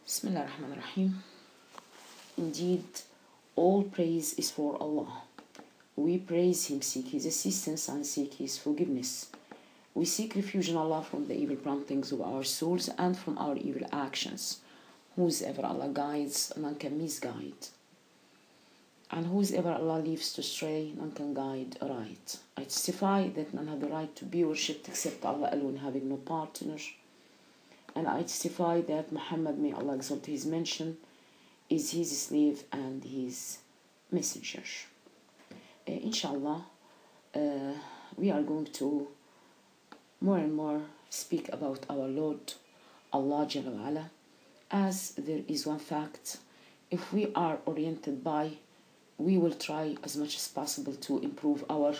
Bismillah ar-Rahman ar-Rahim. Indeed, all praise is for Allah. We praise Him, seek His assistance, and seek His forgiveness. We seek refuge in Allah from the evil promptings of our souls and from our evil actions. Whosoever Allah guides, none can misguide. And whosoever Allah leaves to stray, none can guide aright. I testify that none have the right to be worshipped except Allah alone, having no partner. And I testify that Muhammad, may Allah exalt his mention, is his slave and his messenger. Inshallah, we are going to more and more speak about our Lord, Allah Jalla wa Ala, as there is one fact. If we are oriented by, we will try as much as possible to improve our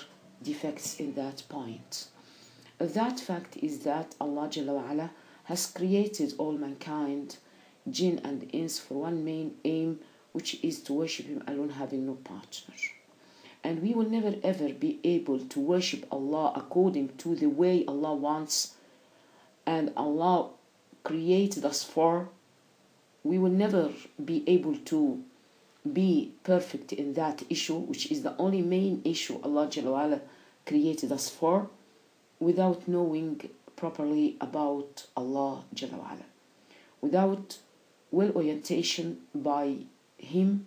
defects in that point. That fact is that Allah Jalla wa Ala has created all mankind, jinn and ins, for one main aim, which is to worship Him alone, having no partner. And we will never ever be able to worship Allah according to the way Allah wants and Allah created us for. We will never be able to be perfect in that issue, which is the only main issue Allah Jalla wa Ala created us for, without knowing properly about Allah Jalla wa Ala, without well orientation by Him,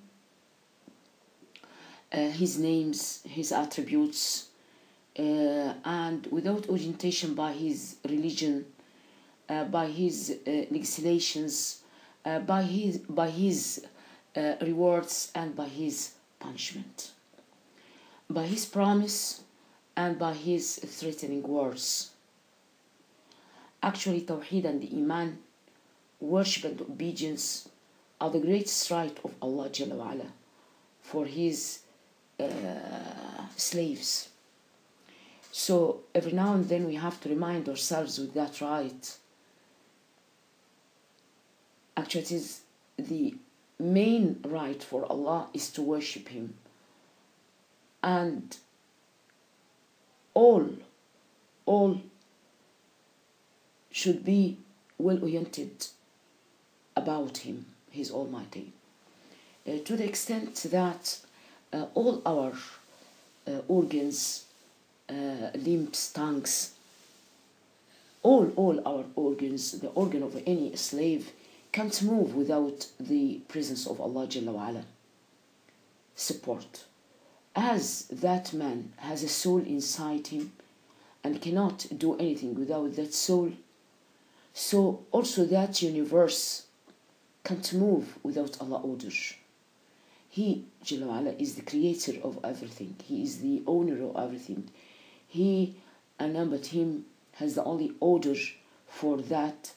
His names, His attributes, and without orientation by His religion, by His legislations, by His rewards and by His punishment, by His promise and by His threatening words. Actually, Tawheed and Iman, worship and obedience, are the greatest right of Allah Jalla wa Ala for His slaves. So every now and then we have to remind ourselves with that right. Actually, it is the main right for Allah is to worship Him, and all should be well oriented about Him, His Almighty, to the extent that all our organs, limbs, tongues, all our organs, the organ of any slave, can't move without the presence of Allah Jalla wa Ala support. As that man has a soul inside him and cannot do anything without that soul, so also that universe can't move without Allah's order. He, Jalla wa Ala, is the creator of everything. He is the owner of everything. He, and none but Him, has the only order for that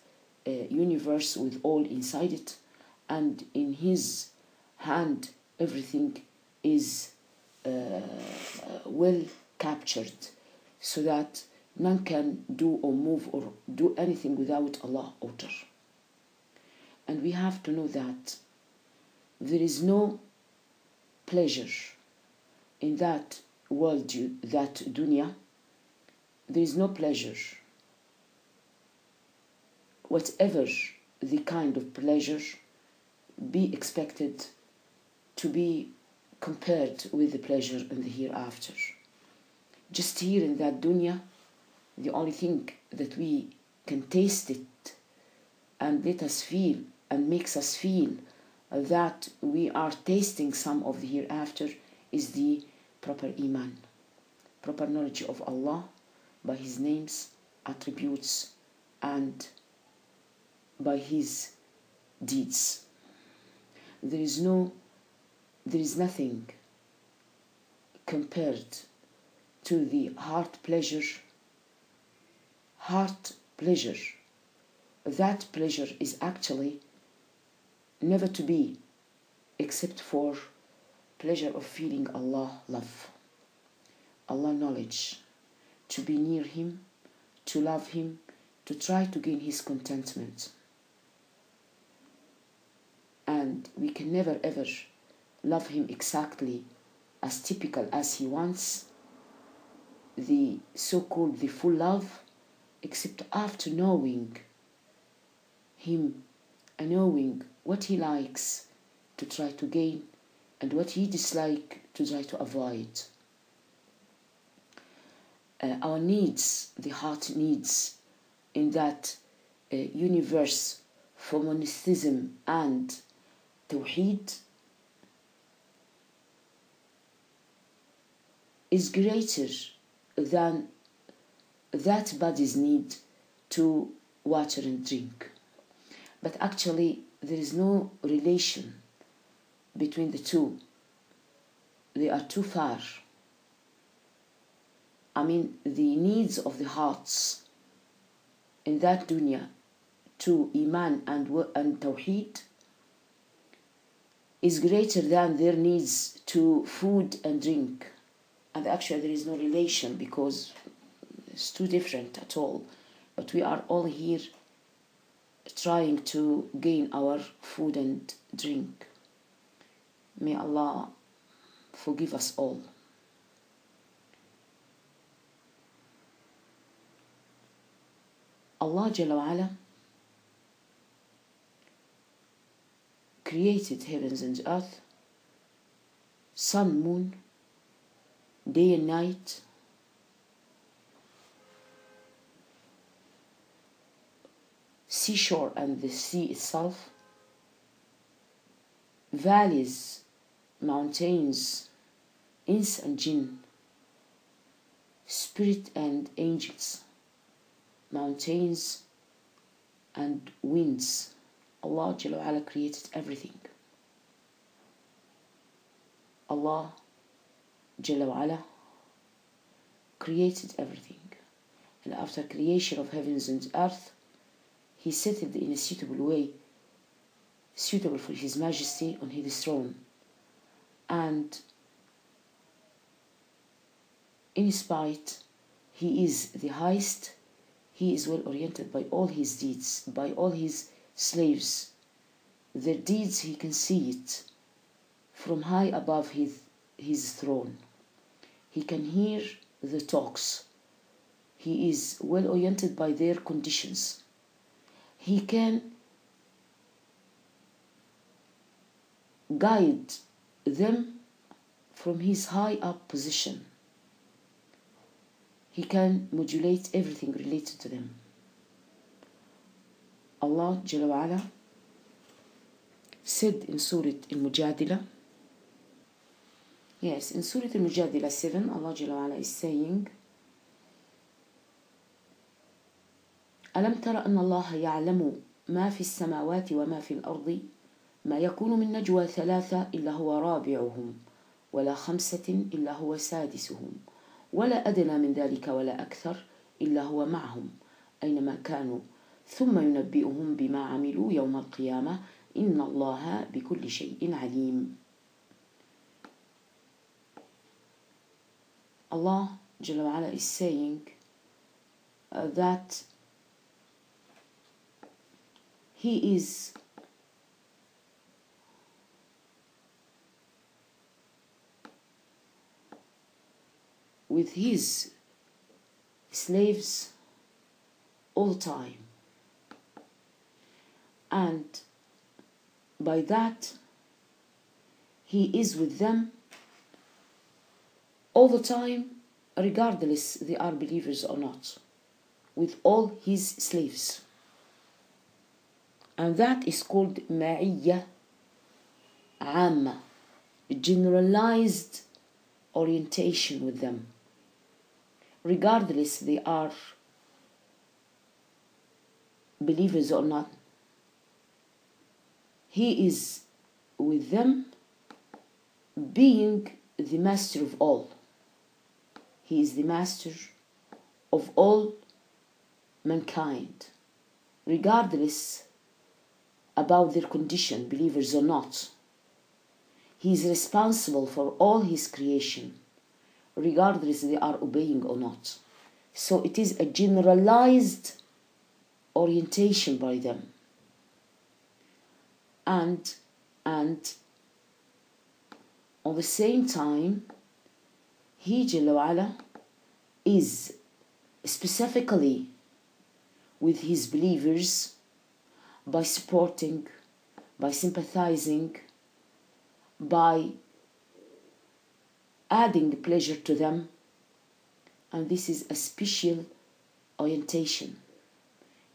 universe with all inside it. And in His hand, everything is well captured, so that none can do or move or do anything without Allah's order. And we have to know that there is no pleasure in that world, that dunya. There is no pleasure, whatever the kind of pleasure, be expected to be compared with the pleasure in the hereafter. Just here in that dunya, the only thing that we can taste it and let us feel and makes us feel that we are tasting some of the hereafter is the proper Iman, proper knowledge of Allah by His names, attributes, and by His deeds. There is nothing compared to the heart pleasure. That pleasure is actually never to be except for pleasure of feeling Allah love, Allah knowledge, to be near Him, to love Him, to try to gain His contentment. And we can never ever love Him exactly as typical as He wants, the so-called the full love, except after knowing Him and knowing what he likes to try to gain and what he dislikes to try to avoid. Our needs, the heart needs in that universe for monotheism and Tawheed is greater than that body's need to water and drink. But actually, there is no relation between the two. They are too far. The needs of the hearts in that dunya to Iman and Tawheed is greater than their needs to food and drink. And actually there is no relation because it's too different at all. But we are all here trying to gain our food and drink. May Allah forgive us all. Allah Jalla wa Ala created heavens and earth, sun, moon, day and night, seashore and the sea itself, valleys, mountains, ins and jinn, spirit and angels, mountains and winds. Allah Jalla wa Ala created everything. Allah Jalla wa Ala created everything. And after creation of heavens and earth, He settled in a suitable way, suitable for His Majesty on His throne. And in spite, He is the highest, He is well oriented by all His deeds, by all His slaves. Their deeds, He can see it from high above His throne. He can hear the talks. He is well oriented by their conditions. He can guide them from His high up position. He can modulate everything related to them. Allah Jalla wa Ala said in Surah Al-Mujadila, yes, in Surah Al-Mujadila 7, Allah Jalla wa Ala is saying, ألم تر أن الله يعلم ما في السماوات وما في الأرض ما يكون من نجوى ثلاثة إلا هو رابعهم ولا خمسة إلا هو سادسهم ولا أدنى من ذلك ولا أكثر إلا هو معهم أينما كانوا ثم ينبئهم بما عملوا يوم القيامة إن الله بكل شيء عليم. Allah Jalla wa Ala is saying that He is with His slaves all the time, and by that He is with them all the time, regardless they are believers or not, with all His slaves. And that is called ma'iyya amma, generalized orientation with them, regardless they are believers or not. He is with them, being the master of all. He is the master of all mankind, regardless about their condition, believers or not. He is responsible for all His creation, regardless they are obeying or not. So it is a generalized orientation by them. And on the same time, He Jalla wa Ala is specifically with His believers by supporting, by sympathizing, by adding pleasure to them. And this is a special orientation.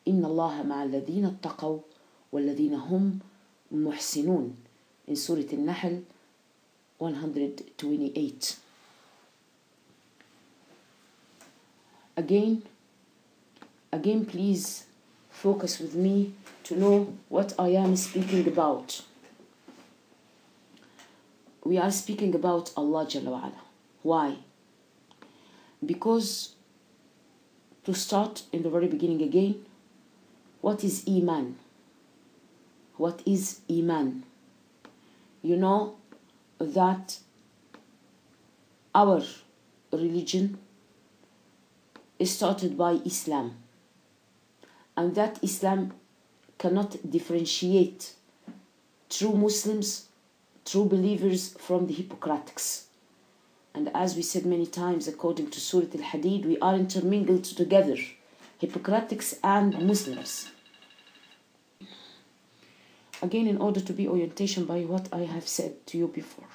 إن الله مع الذين اتقوا والذين هم محسنون in Surah Al-Nahl 128. Again, please focus with me to know what I am speaking about. We are speaking about Allah Jalla wa'ala. Why? Because, to start in the very beginning again, what is Iman? What is Iman? You know that our religion is started by Islam, and that Islam cannot differentiate true Muslims, true believers from the hypocrites. And as we said many times, according to Surah Al-Hadid, we are intermingled together, hypocrites and Muslims. Again, in order to be orientation by what I have said to you before,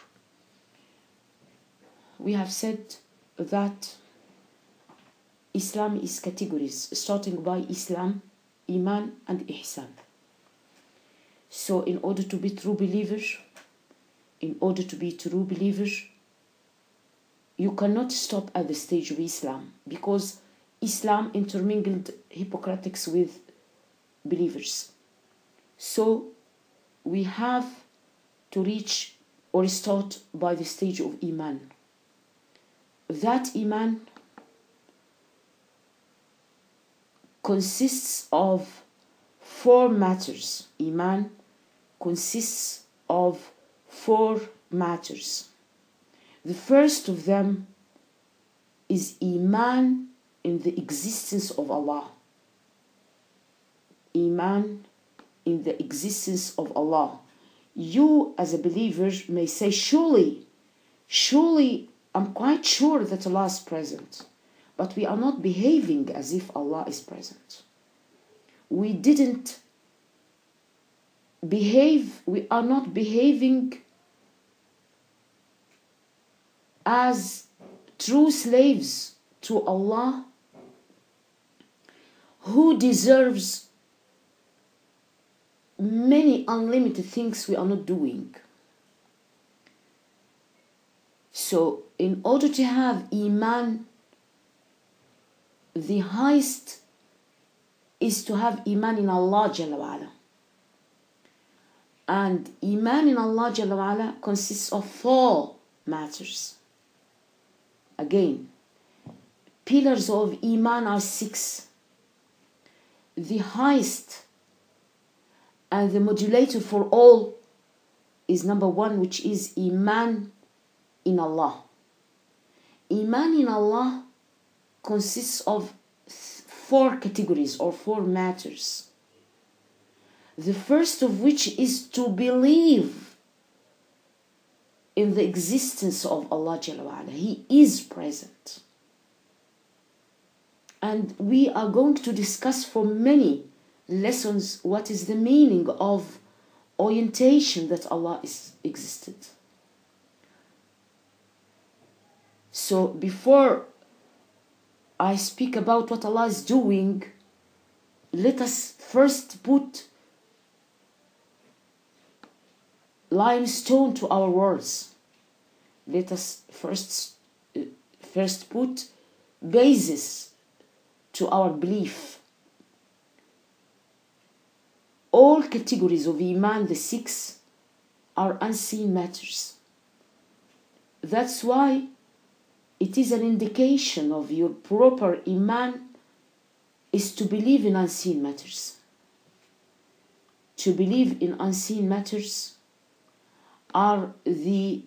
we have said that Islam is categories, starting by Islam, Iman, and Ihsan. So in order to be true believer, you cannot stop at the stage of Islam, because Islam intermingled hypocrites with believers. So we have to reach or start by the stage of Iman. That Iman consists of 4 matters. Iman consists of 4 matters. The first of them is Iman in the existence of Allah. Iman in the existence of Allah. You as a believer may say, surely, I'm quite sure that Allah is present, but we are not behaving as if Allah is present. We are not behaving as true slaves to Allah, who deserves many unlimited things we are not doing. So in order to have Iman, the highest is to have Iman in Allah Jalla wa'ala. And Iman in Allah Jalla wa'ala consists of 4 matters. Again, pillars of Iman are 6. The highest and the modulator for all is number 1, which is Iman in Allah. Iman in Allah consists of 4 categories or 4 matters. The first of which is to believe in the existence of Allah Jalla wa'ala. He is present. And we are going to discuss for many lessons what is the meaning of orientation that Allah is existed. So before I speak about what Allah is doing, let us first put limestone to our words. Let us first put basis to our belief. All categories of Iman, the 6, are unseen matters. That's why it is an indication of your proper Iman is to believe in unseen matters. To believe in unseen matters are the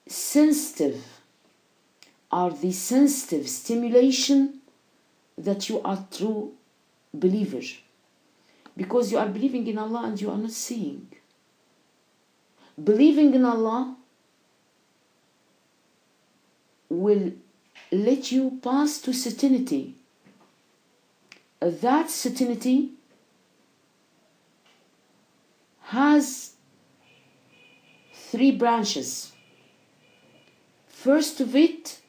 sensitive stimulation that you are true believer, because you are believing in Allah and you are not seeing. Believing in Allah will let you pass to certainty. That certainty has three branches. First of it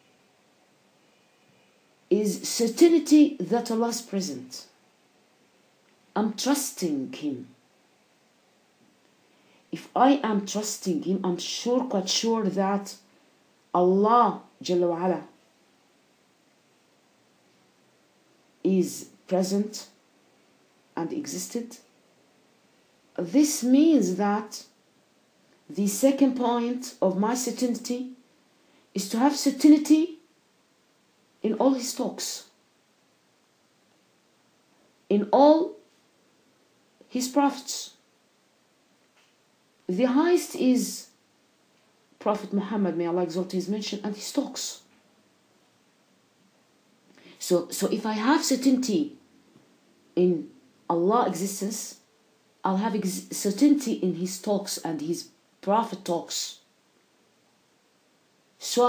is certainty that Allah is present. I'm trusting Him. If I am trusting Him, I'm quite sure that Allah Jalla wa Ala is present and existed. This means that the second point of my certainty is to have certainty in all His talks, in all His prophets. The highest is Prophet Muhammad, may Allah exalt his mention, and his talks. So if I have certainty in Allah's existence, I'll have certainty in His talks and His Prophet talks. So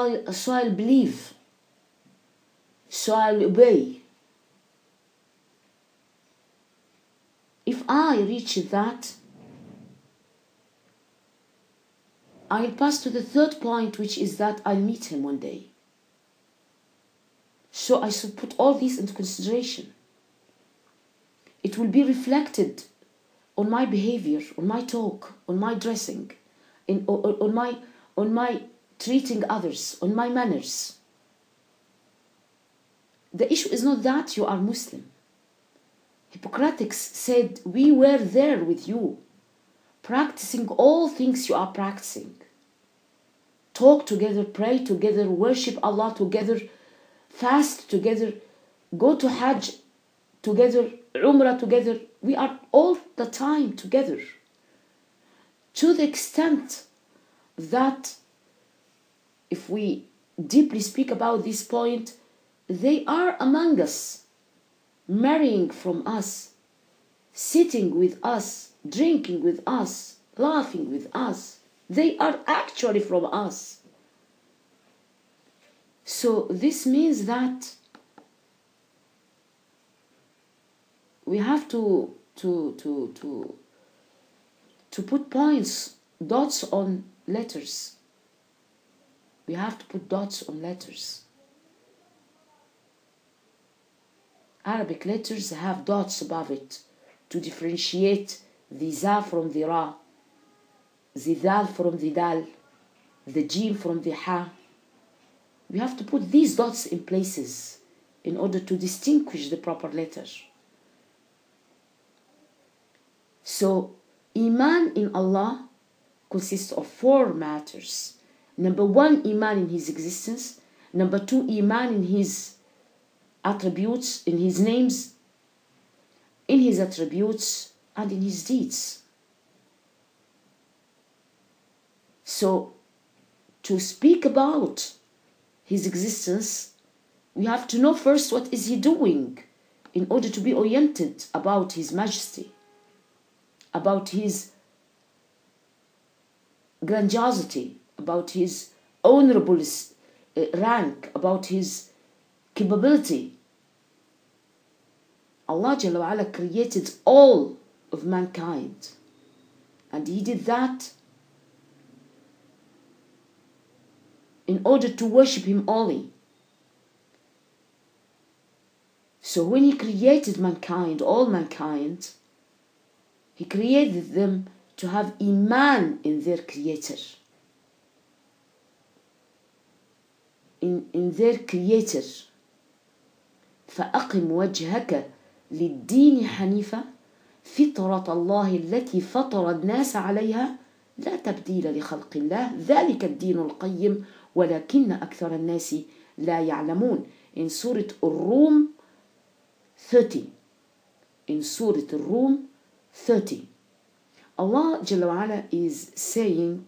I'll believe. So I'll obey. If I reach that, I'll pass to the third point, which is that I'll meet Him one day. So I should put all these into consideration. It will be reflected on my behavior, on my talk, on my dressing, on my treating others, on my manners. The issue is not that you are Muslim. Hippocrates said, we were there with you, practicing all things you are practicing. Talk together, pray together, worship Allah together, fast together, go to Hajj together, Umrah together. We are all the time together. To the extent that if we deeply speak about this point, they are among us, marrying from us, sitting with us, drinking with us, laughing with us. They are actually from us. So this means that we have to put points, dots on letters. We have to put dots on letters. Arabic letters have dots above it to differentiate the za from the ra, the dal from the dal, the jim from the ha. We have to put these dots in places in order to distinguish the proper letter. So, Iman in Allah consists of four matters. Number one, Iman in His existence. Number two, Iman in His attributes, in His names, in His attributes, and in His deeds. So, to speak about His existence, we have to know first what is He doing in order to be oriented about His majesty, about His grandiosity, about His honorable rank, about His capability. Allah Jalla wa Ala created all of mankind, and He did that in order to worship Him only. So when He created mankind, all mankind, He created them to have Iman in their Creator, in their Creator. فأقم وجهك للدين حنيفا فطرة الله التي فطر الناس عليها لا تبديل لخلق الله ذلك الدين القيم ولكن أكثر الناس لا يعلمون. In Surah Ar-Rum 30. In Surah Ar-Rum 30. Allah Jalla wa Ala is saying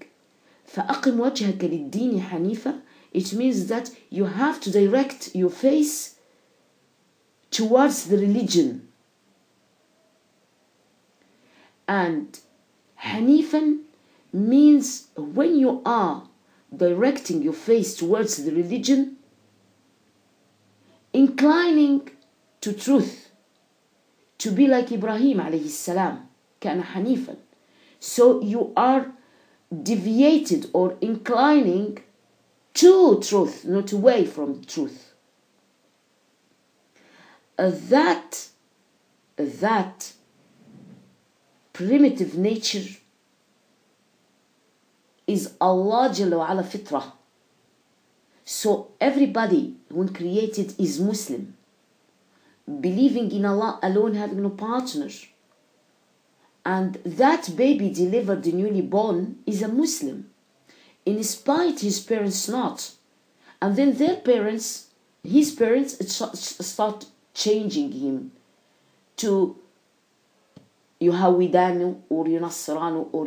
فأقم وجهك للدين حنيفا. It means that you have to direct your face towards the religion. And Hanifan means when you are directing your face towards the religion, inclining to truth, to be like Ibrahim alayhi salam, كان حنيفا. So you are deviated or inclining to truth, not away from truth. That primitive nature is Allah Jalla wa Ala fitrah. So everybody when created is Muslim, believing in Allah alone, having no partner. And that baby delivered, newly born, is a Muslim, in spite his parents not. And then their parents, his parents, start changing him to Yuhawidanu or Yunasranu or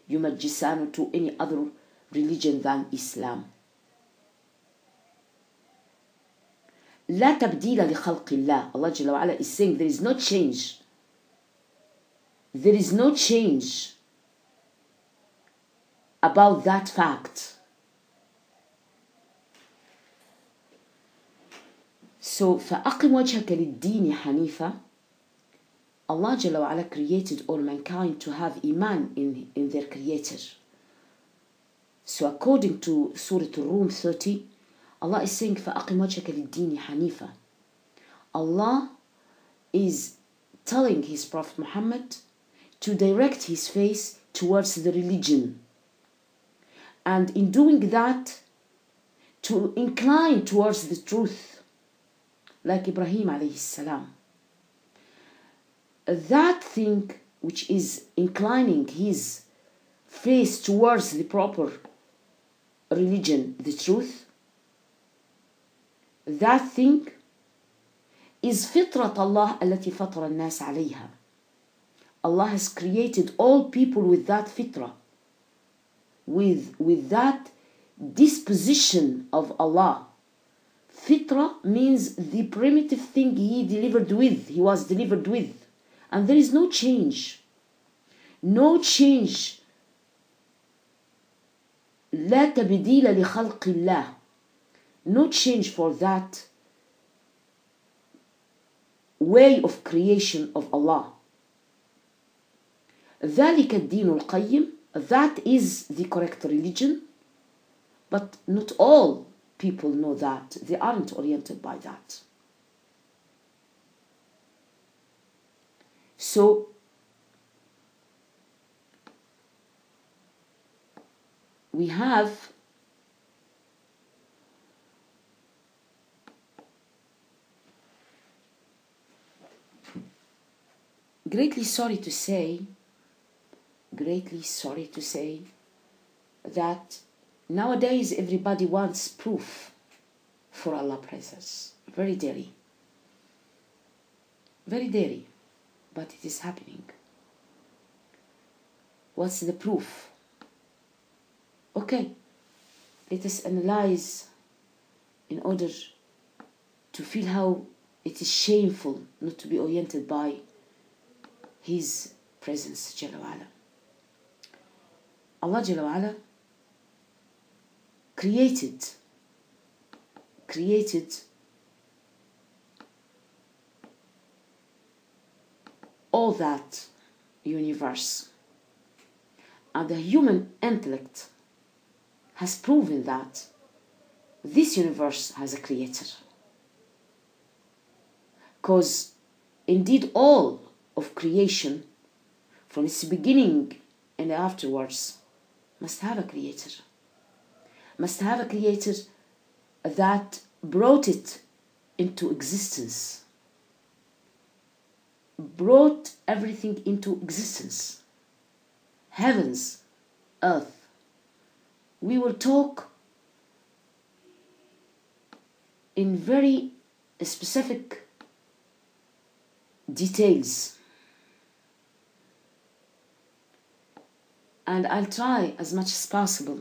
Yumajisanu, to any other religion than Islam. لا تبديل لخلق الله. Allah Jalla wa Ala is saying there is no change. There is no change about that fact. So فأقم وجهك للدين حنيفا. Allah Jalla wa Ala created all mankind to have Iman in their Creator. So according to Surah Al-Rum 30, Allah is saying فأقم وجهك للدين حنيفا. Allah is telling his Prophet Muhammad to direct his face towards the religion, and in doing that to incline towards the truth, like Ibrahim alayhi salam. That thing which is inclining his face towards the proper religion, the truth, that thing is فطرة الله التي فطر الناس عليها. Allah has created all people with that fitrah, with that disposition of Allah. Fitrah means the primitive thing he was delivered with. And there is no change. No change. لا تبديل لخلق الله. No change for that way of creation of Allah. ذلك الدين القيم. That is the correct religion. But not all people know that. They aren't oriented by that. So we have greatly sorry to say that nowadays everybody wants proof for Allah's presence. Very dairy. Very dairy. But it is happening. What's the proof? Okay, let us analyze in order to feel how it is shameful not to be oriented by His presence, Jalla wa Ala. Allah Jalla wa Ala created all that universe, and the human intellect has proven that this universe has a creator, because indeed all of creation from its beginning and afterwards must have a creator, that brought it into existence, brought everything into existence. Heavens, earth. We will talk in very specific details, and I'll try as much as possible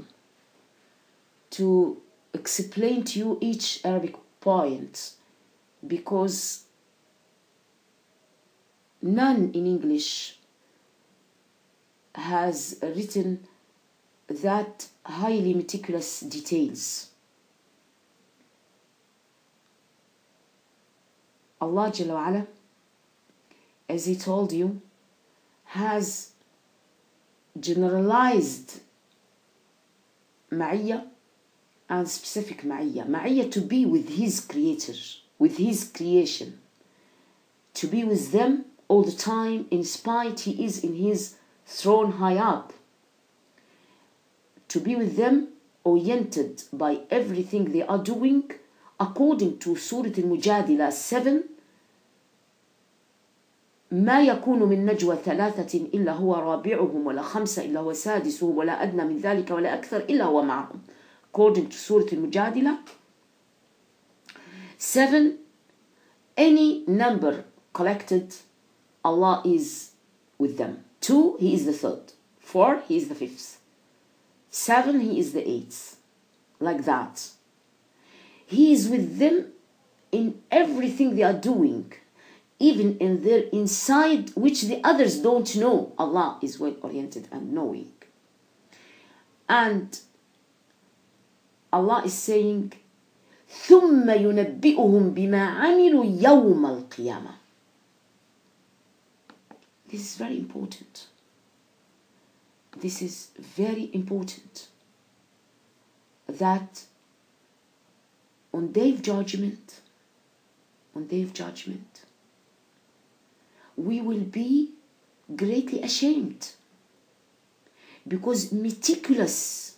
to explain to you each Arabic point, because none in English has written that highly meticulous details. Allah Jalla wa Ala, as He told you, has generalized معية and specific معية. معية to be with his creator, with his creation, to be with them all the time, in spite he is in his throne high up, to be with them oriented by everything they are doing according to Surah Al-Mujadila 7. ما يكون من نجوى ثلاثة إلا هو رابعهم ولا خمسة إلا هو سادسهم ولا أدنى من ذلك ولا أكثر إلا هو معهم. According to Surah Al-Mujadila 7, any number collected, Allah is with them. 2, He is the third. 4, He is the fifth. 7, He is the eighth. Like that. He is with them in everything they are doing, even in their inside, which the others don't know. Allah is well oriented and knowing. And Allah is saying, ثُمَّ يُنَبِّئُهُم بِمَا عَمِلُوا يَوْمَ الْقِيَامَةِ. This is very important. This is very important. That on Day of Judgment, we will be greatly ashamed, because meticulous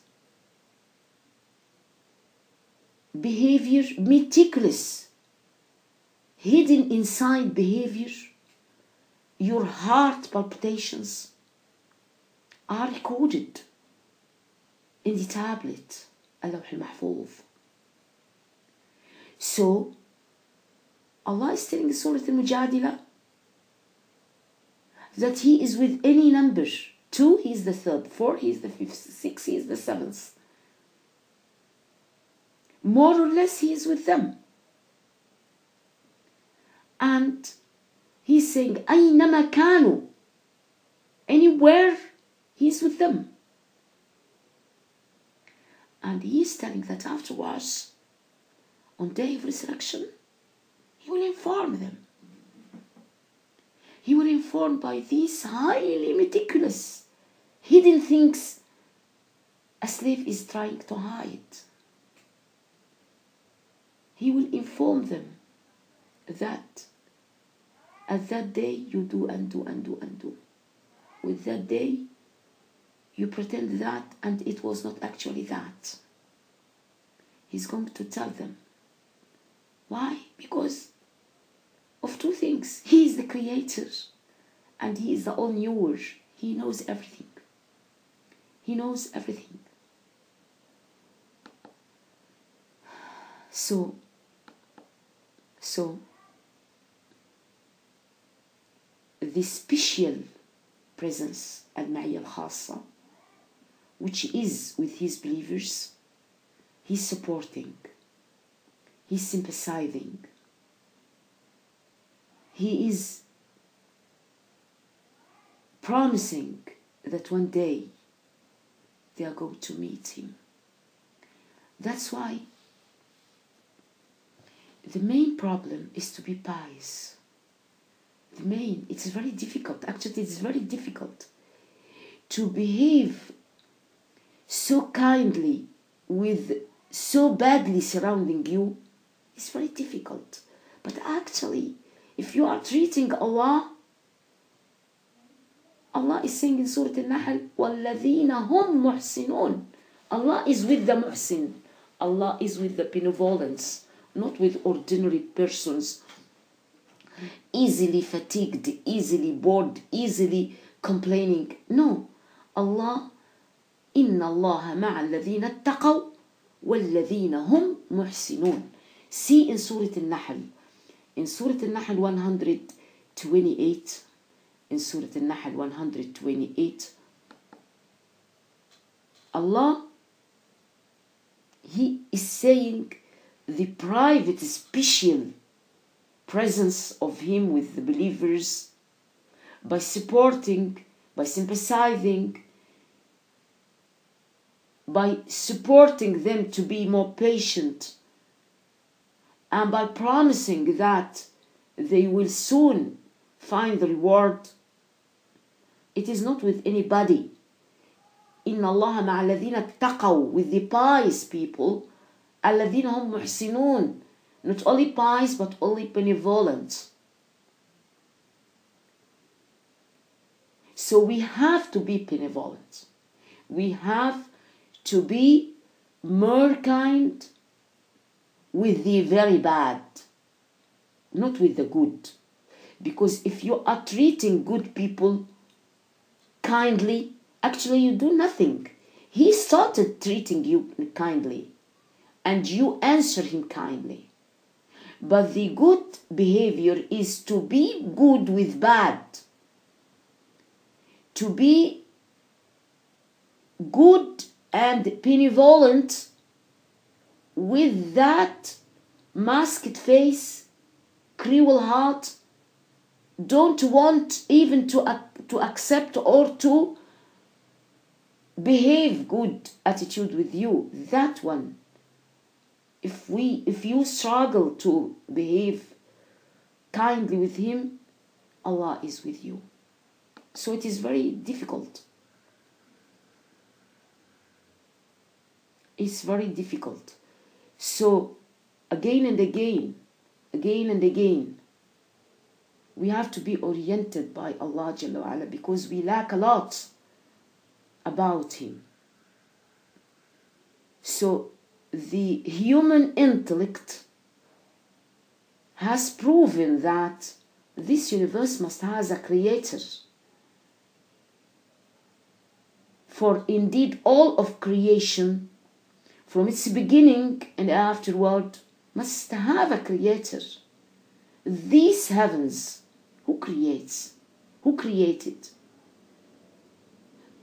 behavior, meticulous, hidden inside behavior, your heart palpitations are recorded in the tablet, اللوح المحفوظ. So, Allah is telling Surah Al-Mujadila that He is with any number. 2, He is the third. 4, He is the fifth. 6, He is the seventh. More or less, He is with them. And He's saying, أَيْنَمَا كَانُوا. Anywhere, He is with them. And He is telling that afterwards, on Day of Resurrection, He will inform them. He will inform by these highly meticulous, hidden things a slave is trying to hide. He will inform them that at that day you do and do and do and do. With that day, you pretend that and it was not actually that. He's going to tell them. Why? Because of 2 things. He is the creator and He is the all-knower. He knows everything. He knows everything. So the special presence, al-Ma'iyya al-Khassa, which is with His believers, He's supporting, He's sympathizing, He is promising that one day they are going to meet Him. That's why the main problem is to be pious. It's very difficult. Actually, it's very difficult to behave so kindly with so badly surrounding you. It's very difficult. But actually, if you are treating Allah, Allah is saying in Surah Al-Nahl, وَالَّذِينَ هُمْ مُحْسِنُونَ. Allah is with the muhsin. Allah is with the benevolence, not with ordinary persons, easily fatigued, easily bored, easily complaining. No. Allah, إِنَّ اللَّهَ مَعَ الَّذِينَ اتَّقَوْا وَالَّذِينَ هُمْ مُحْسِنُونَ. See in Surah Al-Nahl. In Surah Al-Nahl 128, in Surah Al-Nahl 128, Allah, He is saying the private, special presence of Him with the believers by supporting, by sympathizing, by supporting them to be more patient, and by promising that they will soon find the reward. It is not with anybody. إن الله مع الذين اتقوا, with the pious people, الذين هم محسنون, not only pious but only benevolent. So we have to be benevolent. We have to be more kind with the very bad, not with the good. Because if you are treating good people kindly, actually you do nothing. He started treating you kindly and you answer him kindly. But the good behavior is to be good with bad. To be good and benevolent with that masked face, cruel heart, don't want even to accept or to behave good attitude with you. That one, if you struggle to behave kindly with him, Allah is with you. So it is very difficult. It's very difficult. So again and again, we have to be oriented by Allah Jalla wa Ala, because we lack a lot about him. So the human intellect has proven that this universe must have a creator. For indeed all of creation, from its beginning and afterward, must have a creator. These heavens, who creates? Who created?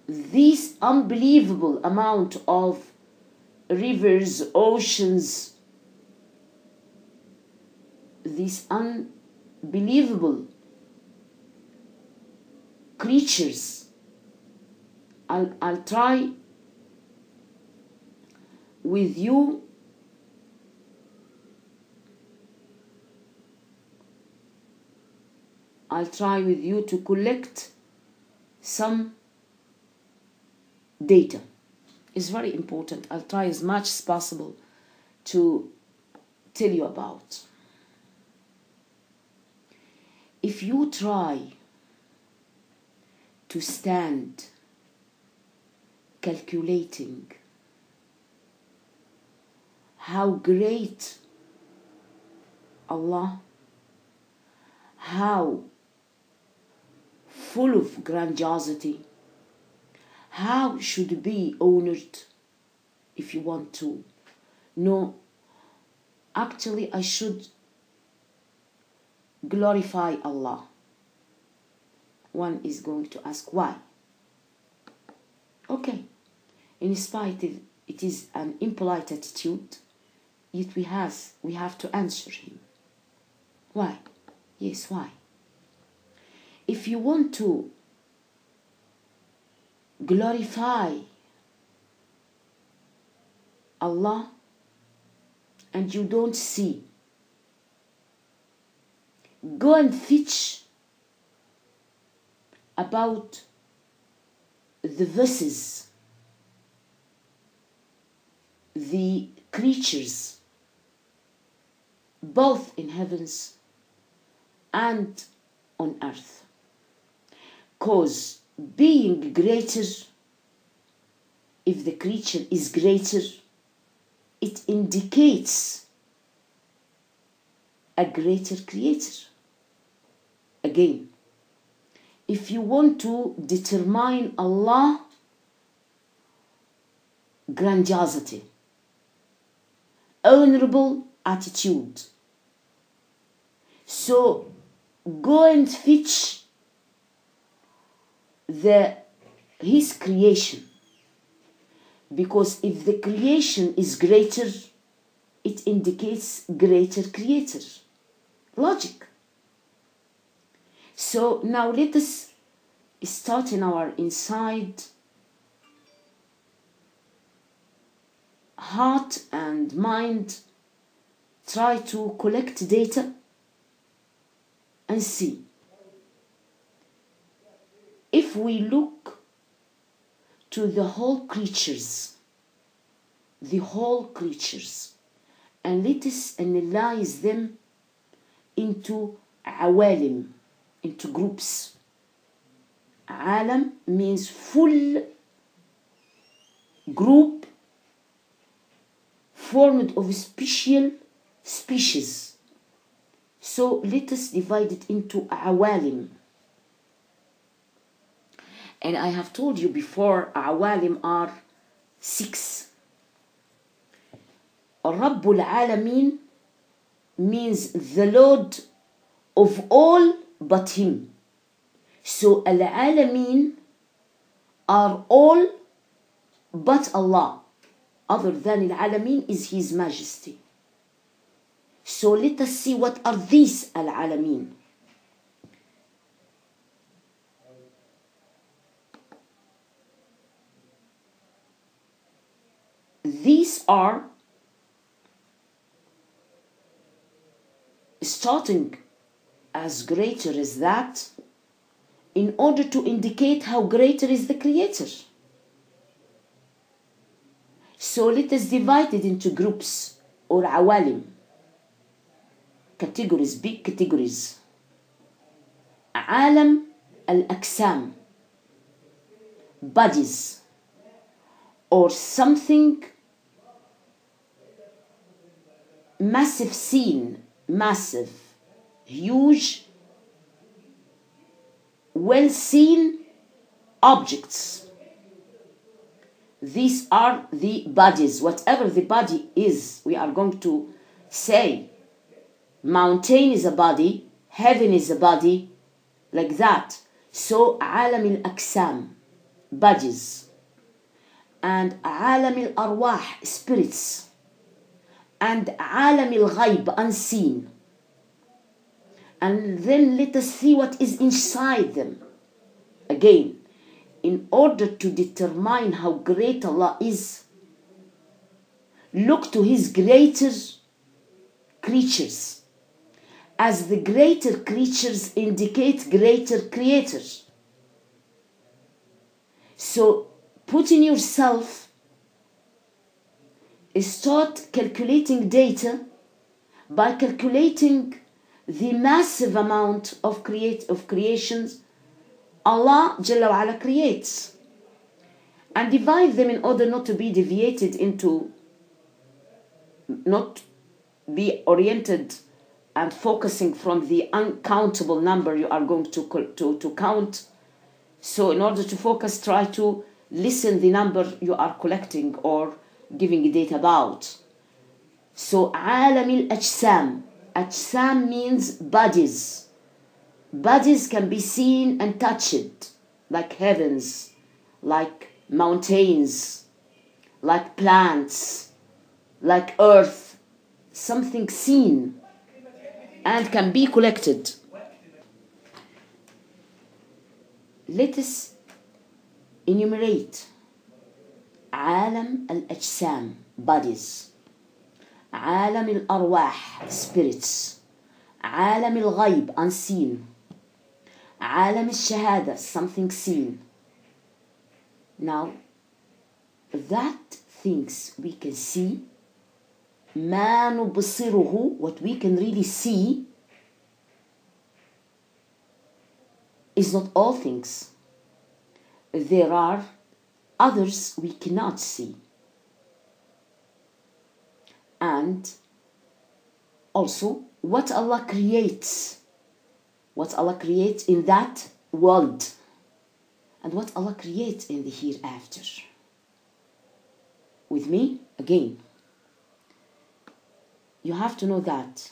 This unbelievable amount of rivers, oceans, these unbelievable creatures. I'll try with you to collect some data. It's very important. I'll try as much as possible to tell you about. If you try to stand calculating how great Allah, how full of grandiosity, how should be honored, if you want to. No, actually I should glorify Allah. One is going to ask why. Okay, in spite of it is an impolite attitude, yet we have to answer him. Why? Yes, why? If you want to glorify Allah and you don't see, go and fetch about the verses, the creatures, both in heavens and on earth. Cause being greater, if the creature is greater, it indicates a greater creator. Again, if you want to determine Allah grandiosity, honorable attitude, so go and fetch his creation, because if the creation is greater, it indicates greater creator. Logic. So now let us start in our inside heart and mind, try to collect data and see. If we look to the whole creatures, and let us analyze them into awalim, into groups. Alam means full group formed of special species. So let us divide it into awalim. And I have told you before, awalim are 6. Rabbul Alamin means the Lord of all but Him. So Al-Alamin are all but Allah. Other than Al-Alamin is His Majesty. So let us see what are these Al-Alamin. These are starting as greater as that in order to indicate how greater is the Creator. So let us divide it into groups or awalim, categories, big categories. Alam al-aksam, bodies, or something massive seen, massive, huge, well seen objects. These are the bodies. Whatever the body is, we are going to say mountain is a body, heaven is a body, like that. So alam al-aksam, bodies, and alam al-arwah, spirits, and alam al-ghayb, unseen. And then let us see what is inside them. Again, in order to determine how great Allah is, look to His greater creatures, as the greater creatures indicate greater creators. So put in yourself, start calculating data by calculating the massive amount of creations Allah Jalla wa Ala creates, and divide them in order not to be deviated into, not be oriented and focusing from the uncountable number you are going to count. So in order to focus, try to listen the number you are collecting or giving data about. So alam al-ajsam, ajsam means bodies. Bodies can be seen and touched, like heavens, like mountains, like plants, like earth, something seen and can be collected. Let us enumerate alam al-ajsam, bodies, alam al-arwah, spirits, alam al-ghayb, unseen, alam al-shahada, something seen. Now, that things we can see, ma nubsiruhu, what we can really see, is not all things. There are others we cannot see. And also what Allah creates in that world, and what Allah creates in the hereafter. With me, again, you have to know that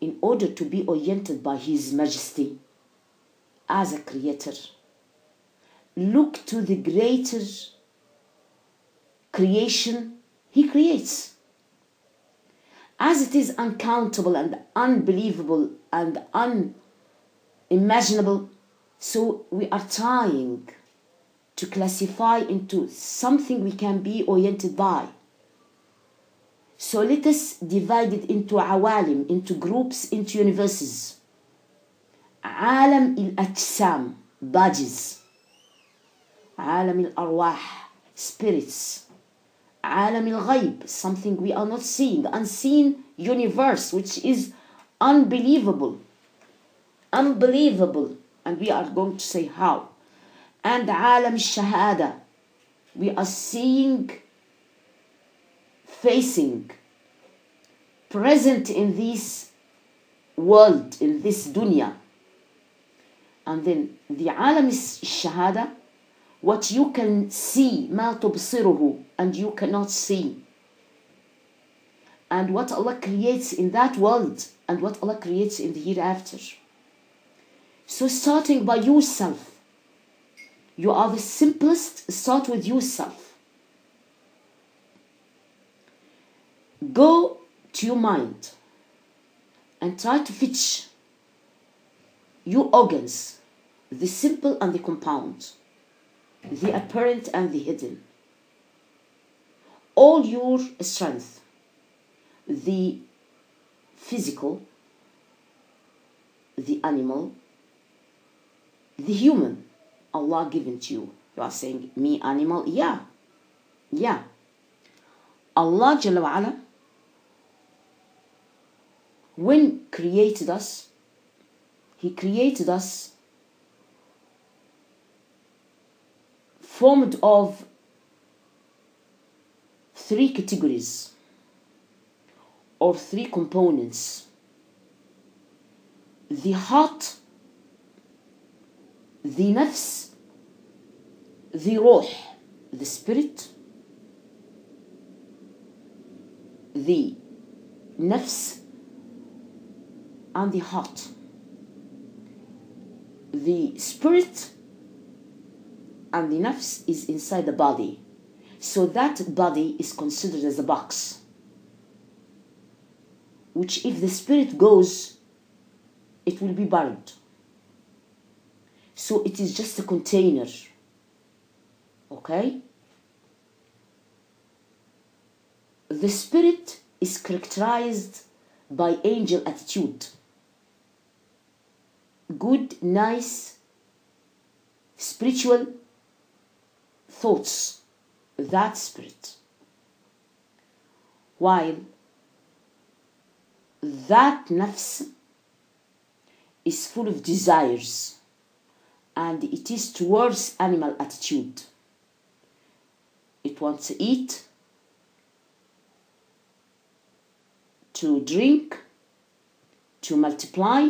in order to be oriented by His Majesty as a creator, look to the greater creation He creates. As it is uncountable and unbelievable and unimaginable, so we are trying to classify into something we can be oriented by. So let us divide it into awalim, into groups, into universes. Alam al-ajsam, bodies. عالم الأرواح, spirits, عالم الغيب, something we are not seeing, unseen universe, which is unbelievable, and we are going to say how. And عالم الشهادة, we are seeing, facing, present in this world, in this dunya. And then the عالم الشهادة, what you can see, ما تبصره, and you cannot see, and what Allah creates in that world and what Allah creates in the hereafter. So starting by yourself, you are the simplest. Start with yourself. Go to your mind and try to fetch your organs, the simple and the compound, the apparent and the hidden, all your strength, the physical, the animal, the human, Allah given to you. You are saying, me animal? Yeah. Allah Jalla wa Ala, when created us, He created us formed of 3 categories or 3 components: the heart, the nafs, the ruh, the spirit, the nafs and the heart. The spirit and the nafs is inside the body, so that body is considered as a box, which if the spirit goes, it will be buried. So it is just a container. Okay? The spirit is characterized by angel attitude. Good, nice, spiritual thoughts. That spirit. While that nafs is full of desires, and it is towards animal attitude. It wants to eat, to drink, to multiply,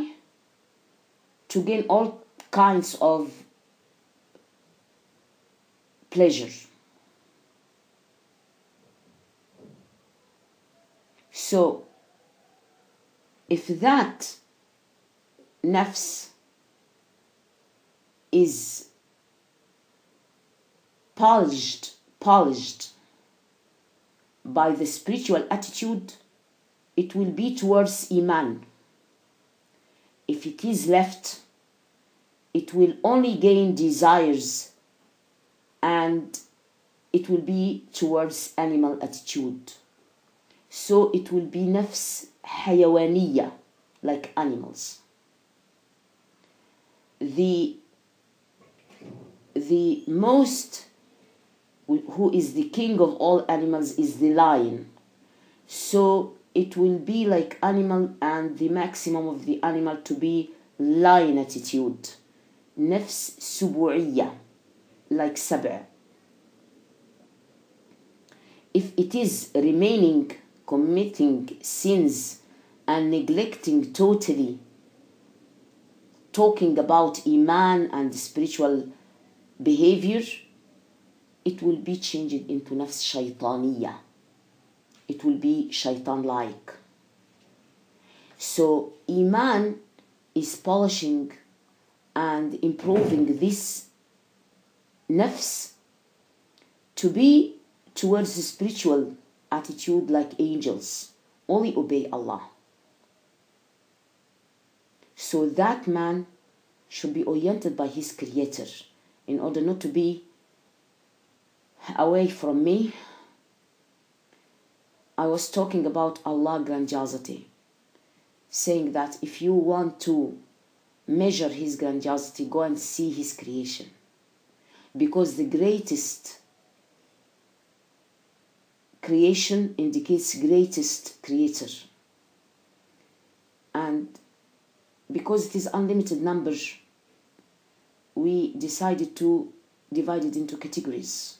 to gain all kinds of pleasure. So, if that nafs is polished by the spiritual attitude, it will be towards Iman. If it is left, it will only gain desires and it will be towards animal attitude. So it will be nafs hayawaniya, like animals. The most, who is the king of all animals, is the lion. So it will be like animal, and the maximum of the animal to be lion attitude. Nafs subu'iyya, like sab'a. If it is remaining, committing sins and neglecting totally, talking about Iman and spiritual behavior, it will be changed into nafs shaytaniyya. It will be shaitan-like. So Iman is polishing and improving this nafs to be towards the spiritual attitude like angels. Only obey Allah. So that man should be oriented by his creator in order not to be away from me. I was talking about Allah's grandiosity, saying that if you want to measure his grandiosity, go and see his creation. because the greatest creation indicates greatest creator. And because it is unlimited number, we decided to divide it into categories.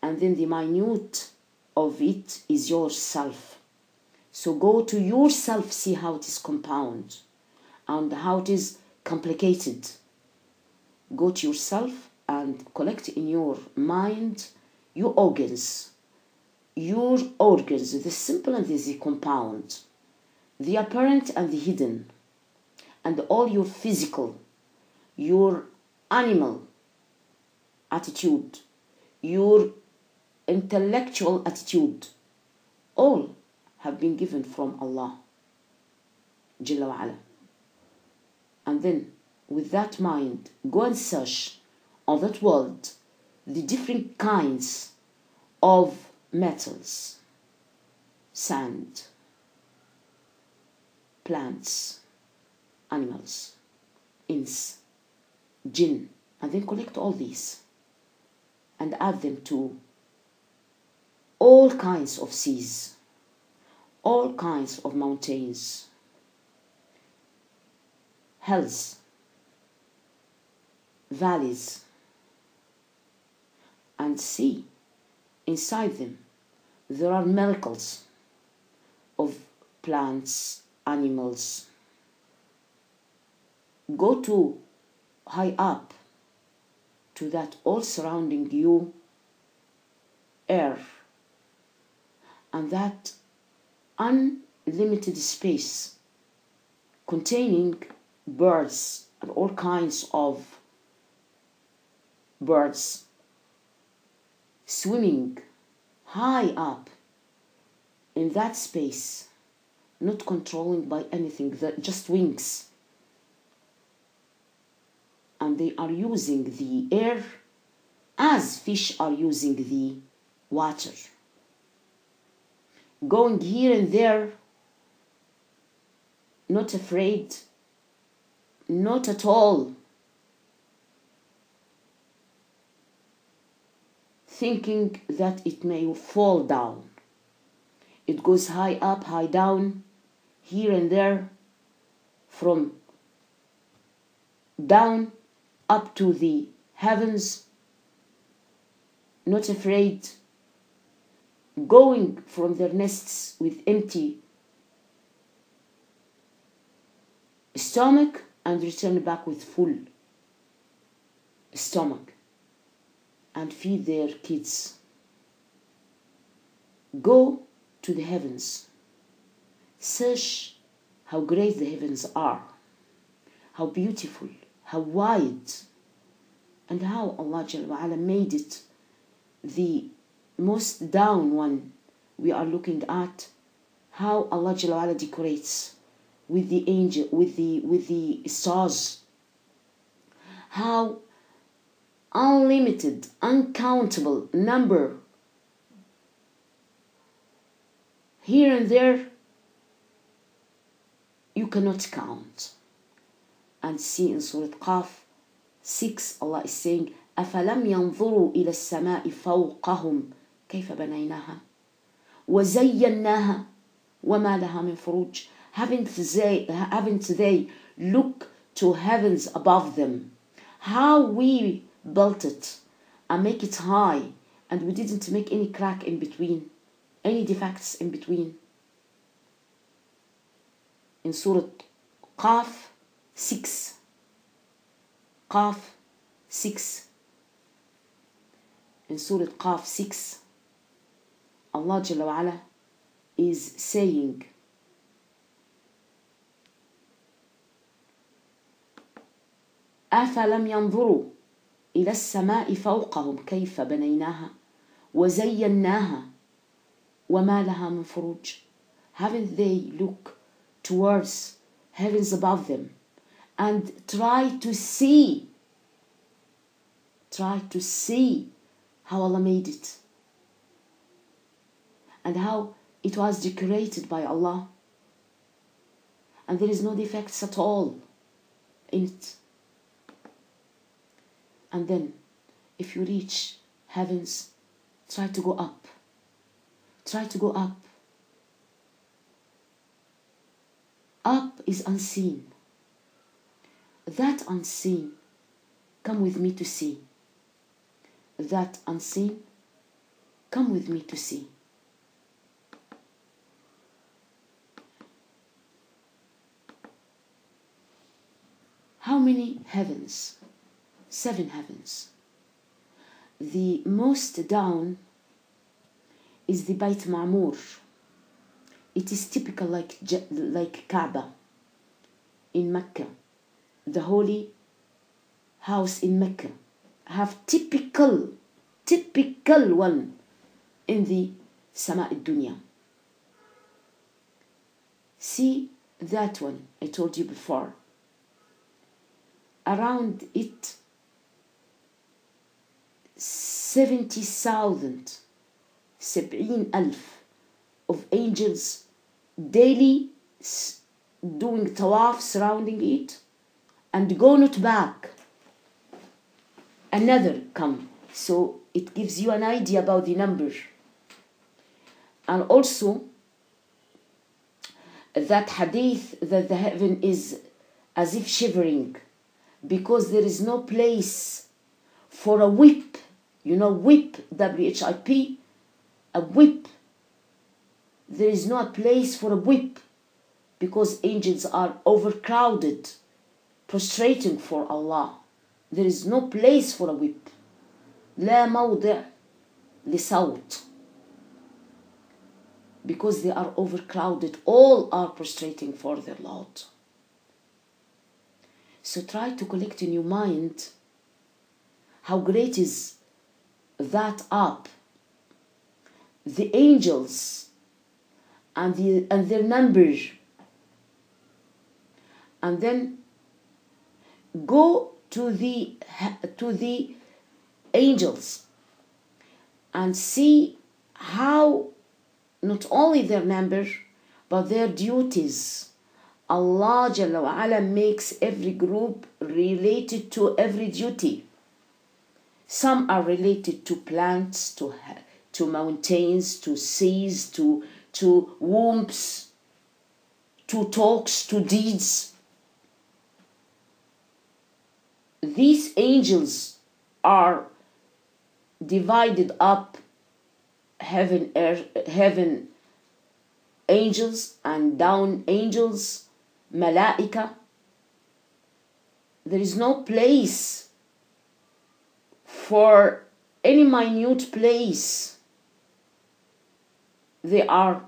And then the minute of it is yourself. So go to yourself, see how it is compound and how it is complicated. Go to yourself and collect in your mind your organs, the simple and the compound, the apparent and the hidden, and all your physical, your animal attitude, your intellectual attitude, all have been given from Allah Jalla wa Ala. And then with that mind, go and search on that world the different kinds of metals, sand, plants, animals, ins, jinn, and then collect all these and add them to all kinds of seas, all kinds of mountains, hills, valleys, and see inside them there are miracles of plants, animals. Go to high up to that all surrounding you air and that unlimited space containing birds and all kinds of birds swimming high up in that space, not controlling by anything, just wings. And they are using the air as fish are using the water. Going here and there, not afraid, not at all thinking that it may fall down. It goes high up, high down, here and there, from down up to the heavens, not afraid, going from their nests with empty stomach and return back with full stomach and feed their kids. Go to the heavens. Search how great the heavens are, how beautiful, how wide, and how Allah Jalla wa Ala made it the most down one we are looking at, how Allah Jalla wa Ala decorates with the angel, with the stars, how unlimited, uncountable number here and there you cannot count. And see in Surah Qaf 6, Allah is saying, أَفَلَمْ يَنْظُرُوا إِلَى السَّمَاءِ فَوْقَهُمْ كَيْفَ بَنَيْنَاهَا وَزَيَّنَّاهَا وَمَا لَهَا مِنْ فُرُوجٍ. Haven't they look to heavens above them, how we built it and make it high, and we didn't make any crack in between, any defects in between. In Surah Qaf 6, Qaf 6, in Surah Qaf 6, Allah Jalla wa Ala is saying, أَفَلَمْ يَنْظُرُوا إِلَى السَّمَاءِ فَوْقَهُمْ كَيْفَ بَنَيْنَاهَا وَزَيَّنَّاهَا وَمَا لَهَا مِنْ فُرُوجٍ. Haven't they look towards heavens above them and try to see how Allah made it and how it was decorated by Allah, and there is no defects at all in it. And then If you reach heavens, try to go up. Try to go up. Up is unseen. That unseen, come with me to see. That unseen, come with me to see. How many heavens? 7 heavens. The most down is the Bayt Ma'mur. It is typical like Kaaba in Mecca. The holy house in Mecca have typical one in the Sama al-Dunya. See that one I told you before. Around it 70,000 70,000 of angels daily doing tawaf surrounding it and go not back. Another come. So it gives you an idea about the number. And also that hadith that the heaven is as if shivering, because there is no place for a whip. You know, whip, WHIP, a whip. There is no place for a whip because angels are overcrowded, prostrating for Allah. There is no place for a whip. لا موضع لصوت. Because they are overcrowded, all are prostrating for their Lord. So try to collect in your mind how great is that up. The angels and their number. And then go to the angels and see how not only their number but their duties. Allah Jalla wa Ala makes every group related to every duty. Some are related to plants, to mountains, to seas, to wombs, to talks, to deeds. These angels are divided up, heaven angels and down angels, malaika. There is no place for any minute place. They are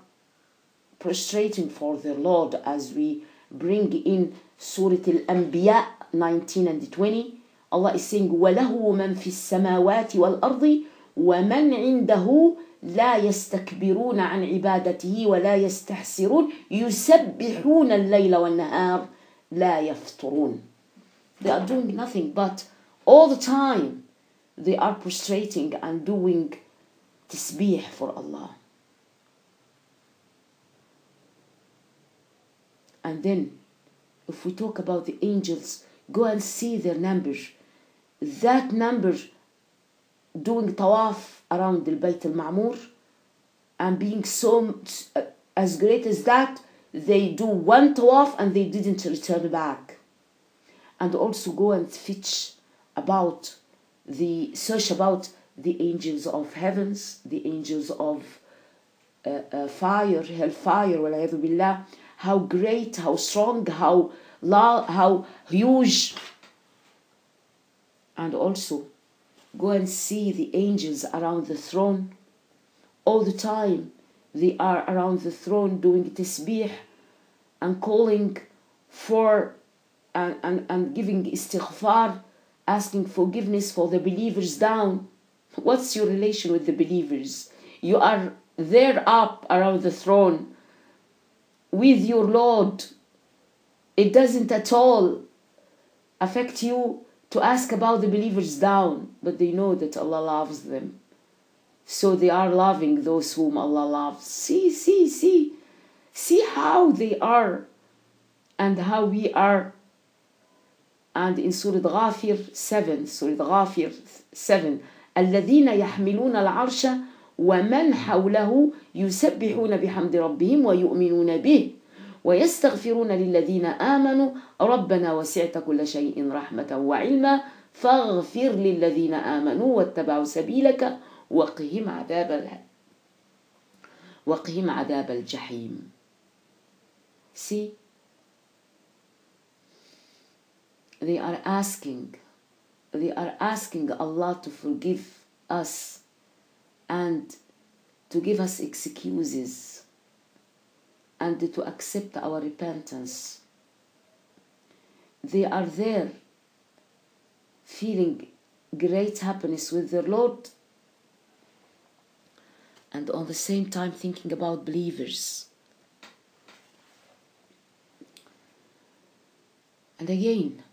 prostrating for their Lord, as we bring in Surah Al-Anbiya 19 and 20. Allah is saying, وَلَهُ مَنْ فِي السَّمَاوَاتِ وَالْأَرْضِ وَمَنْ عِنْدَهُ لا يستكبرون عن عبادته ولا يستحسرون يسبحون الليل والنهار لا يفترون. They are doing nothing but all the time they are prostrating and doing tasbih for Allah. And then if we talk about the angels, go and see their numbers. That number doing tawaf around the Bayt al-Ma'mur and being so as great as that, they do one tawaf and they didn't return back. And also go and search about the angels of heavens, the angels of fire, hellfire, walayadu billah, how great, how strong, how huge. And also go and see the angels around the throne. All the time they are around the throne doing tasbih and calling for and giving istighfar, asking forgiveness for the believers down. What's your relation with the believers? You are there up around the throne with your Lord. It doesn't at all affect you to ask about the believers down, but they know that Allah loves them. So they are loving those whom Allah loves. See how they are and how we are And in Surah Ghafir 7, الذين يحملون العرش ومن حوله يسبحون بحمد ربهم ويؤمنون به ويستغفرون للذين آمنوا ربنا وسعت كل شيء رحمة وعلما فاغفر للذين آمنوا واتبعوا سبيلك وقهم عذاب الجحيم. See, they are asking Allah to forgive us and to give us excuses and to accept our repentance. They are there feeling great happiness with their Lord and on the same time thinking about believers. And again,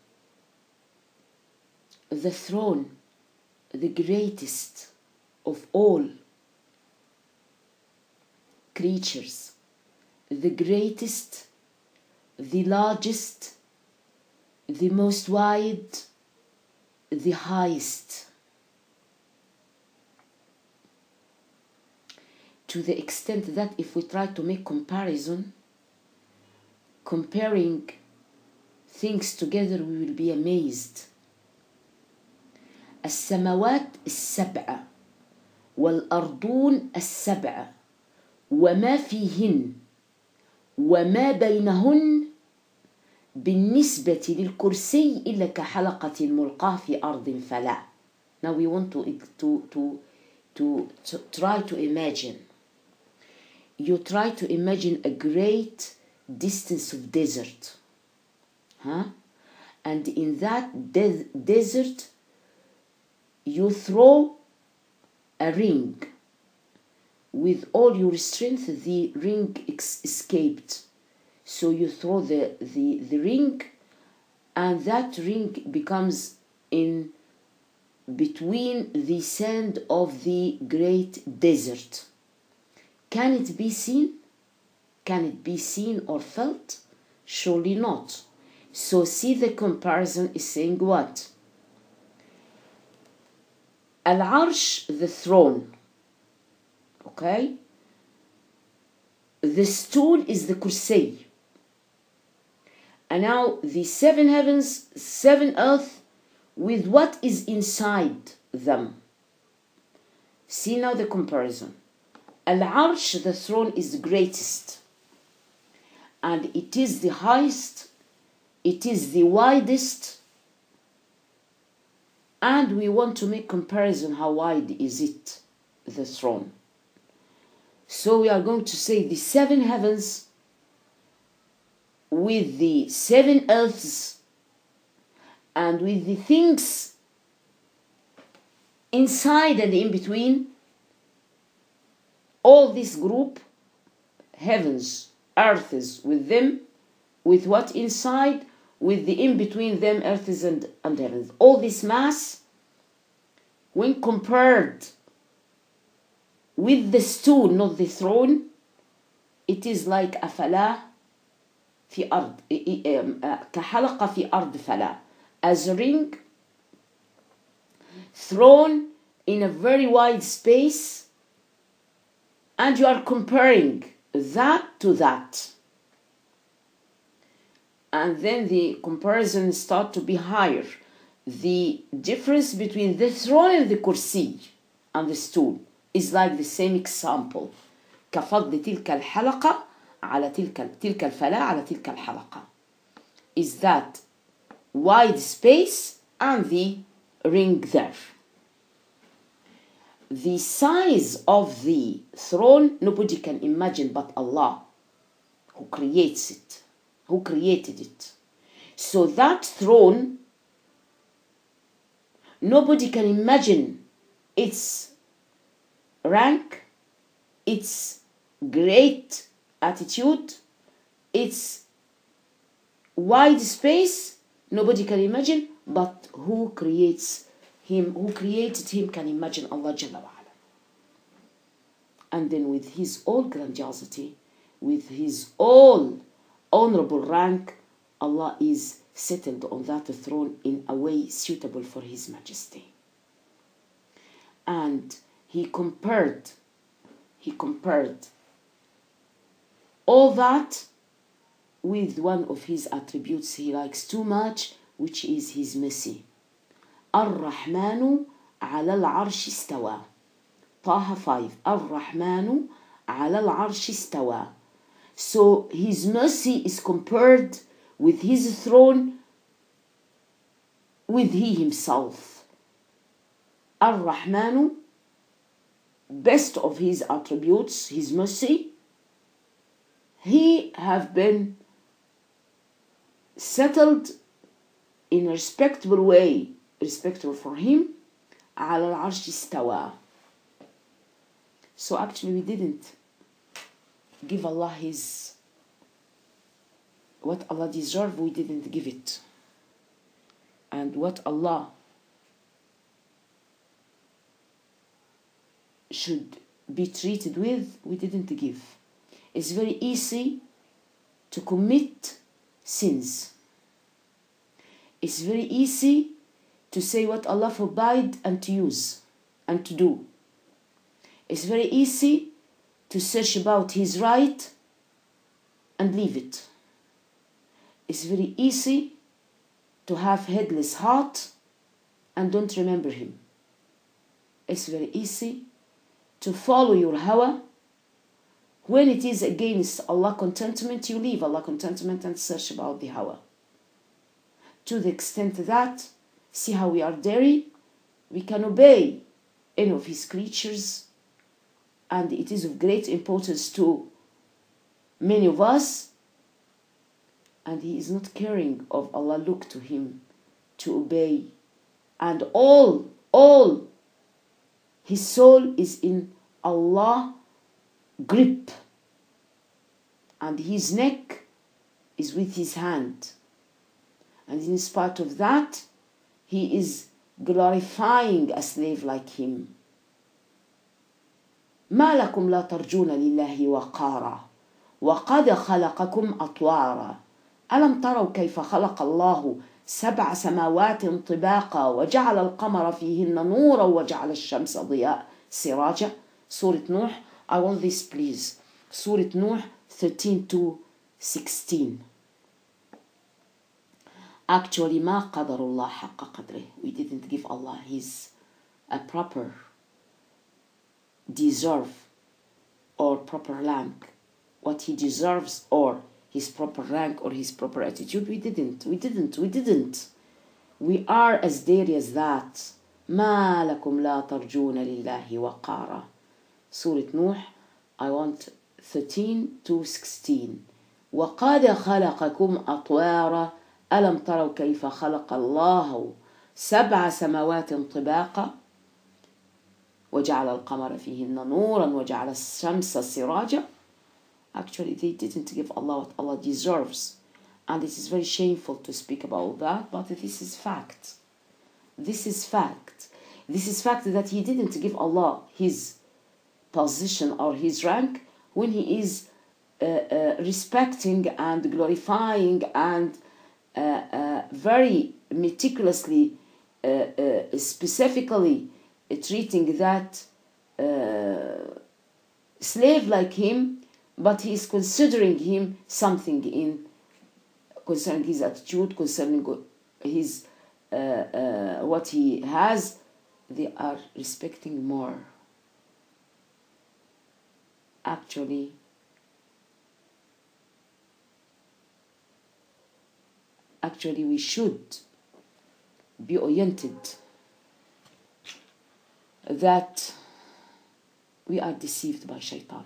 the throne, the greatest of all creatures, the greatest, the largest, the most wide, the highest. To the extent that if we try to make comparing things together, we will be amazed. السماوات السبع والأرضون السبع وما فيهن وما بينهن بالنسبة للكرسي إلا كحلقة ملقاة في أرض فلا. Now we want to try to imagine. You try to imagine a great distance of desert. And in that desert, you throw a ring. With all your strength, the ring escaped. So you throw the ring, and that ring becomes in between the sand of the great desert. Can it be seen? Can it be seen or felt? Surely not. So see, the comparison is saying what? Al-Arsh, the throne. Okay? The stool is the Kursi. And now the 7 heavens, 7 earth, with what is inside them. See now the comparison. Al-Arsh, the throne, is the greatest. And it is the highest. It is the widest. And we want to make comparison. How wide is it, the throne? So we are going to say the 7 heavens with the 7 earths and with the things inside and in between. All this group, heavens, earths with them, with what inside, with the in between them, earths and heavens. All this mass, when compared with the stool, not the throne, it is like a فلا في أرض كحلقة في أرض فلا, as a ring thrown in a very wide space, and you are comparing that to that. And then the comparison start to be higher. The difference between the throne and the kursi and the stool is like the same example. كفضل تلك الحلقة على تلك الفلاة على تلك الحلقة. Is that wide space and the ring there. The size of the throne, nobody can imagine but Allah, who creates it, who created it. So that throne, nobody can imagine its rank, its great attitude, its wide space. Nobody can imagine, but who creates him, who created him, can imagine Allah Jalla wa Ala. And then with his all grandiosity, with his all honorable rank, Allah is settled on that throne in a way suitable for His Majesty. And he compared all that with one of his attributes he likes too much, which is his mercy. Ar-Rahmanu ala al-arsh istawa. Taha 5. Ar-Rahmanu ala al-arsh istawa. So his mercy is compared with his throne with he himself. Ar-Rahmanu, best of his attributes, his mercy, he have been settled in a respectable way, respectable for him, على العرش استوى. So actually we didn't give Allah his, what Allah deserved, we didn't give it. And what Allah should be treated with, we didn't give. It's very easy to commit sins. It's very easy to say what Allah forbade and to use and to do. It's very easy to search about His right and leave it. It's very easy to have headless heart and don't remember Him. It's very easy to follow your hawa. When it is against Allah contentment, you leave Allah contentment and search about the hawa. To the extent that, see how we are daring, we can obey any of His creatures, and it is of great importance to many of us, and He is not caring of Allah look to Him to obey, and all His soul is in Allah grip, and His neck is with His hand, and in spite of that He is glorifying a slave like him. ما لكم لا ترجون لله وقارا وقد خلقكم أطوارا ألم تروا كيف خلق الله 7 سماوات طباقا وجعل القمر فيهن نورا وجعل الشمس ضياء سراجا. Surah Nuh, I want this please. Surah Nuh 13 to 16. Actually, ما قدر الله حق قدره. We didn't give Allah his a proper deserve or proper rank, what he deserves, or his proper rank or his proper attitude. We didn't. We are as daring as that. ما لكم لا ترجون لله وقارا. Surah Nuh, I want 13 to 16. وقد خلقكم أطوارا ألم تروا كيف خلق الله 7 سماوات طباقا وجعل القمر فيهن نورا وجعل الشمس سراجا. Actually, they didn't give Allah what Allah deserves, and it is very shameful to speak about that, but this is fact. This is fact that He didn't give Allah His position or His rank when He is respecting and glorifying and very meticulously, specifically treating that slave like him, but he is considering him something concerning his attitude, concerning his what he has. They are respecting more. Actually, we should be oriented that we are deceived by shaitan.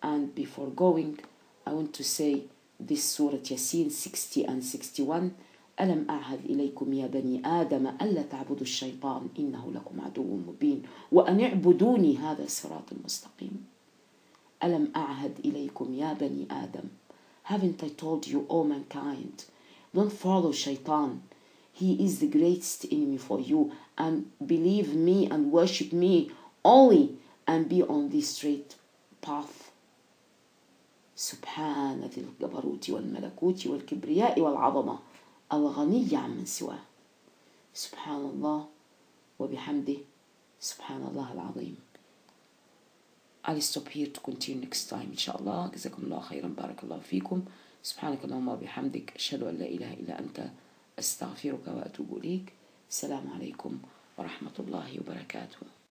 And before going, I want to say this Surah Yasin 60 and 61. ألم أعهد إليكم يا بني آدم ألا تعبدوا الشيطان إنه لكم عدو مبين وأن اعبدوني هذا صراط مستقيم. ألم أعهد إليكم يا بني آدم. Haven't I told you, O mankind, don't follow shaitan. He is the greatest enemy for you, and believe me and worship me only and be on this straight path. سبحان ذي الجبروت والملكوت والكبرياء والعظمة الغني عمن سواه. سبحان الله وبحمده سبحان الله العظيم. I'll stop here to continue next time إن شاء الله. جزاكم الله خيرا، بارك الله فيكم. سبحانك اللهم وبحمدك، أشهد أن لا إله إلا أنت، أستغفرك وأتوب إليك. السلام عليكم ورحمة الله وبركاته.